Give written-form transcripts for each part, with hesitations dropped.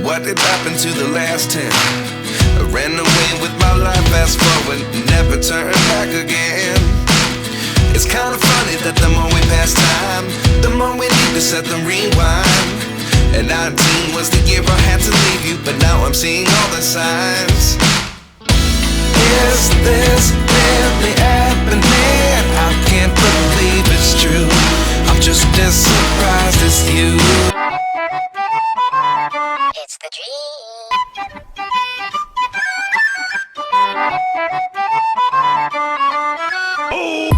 what did happen to the last 10? I ran away with my life, fast forward, never turn back again. It's kind of funny that the more we pass time, the more we need to set them rewind. And 19 was the year I had to leave you, but now I'm seeing all the signs. Is this really happening? I can't believe it's true. I'm just as surprised as you. It's the dream. Oh.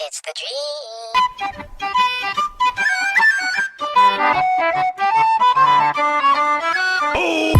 It's the dream. Oh.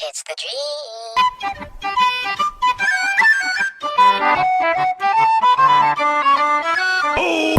It's the dream. Oh.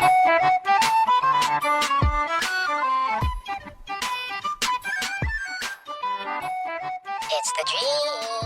It's the dream.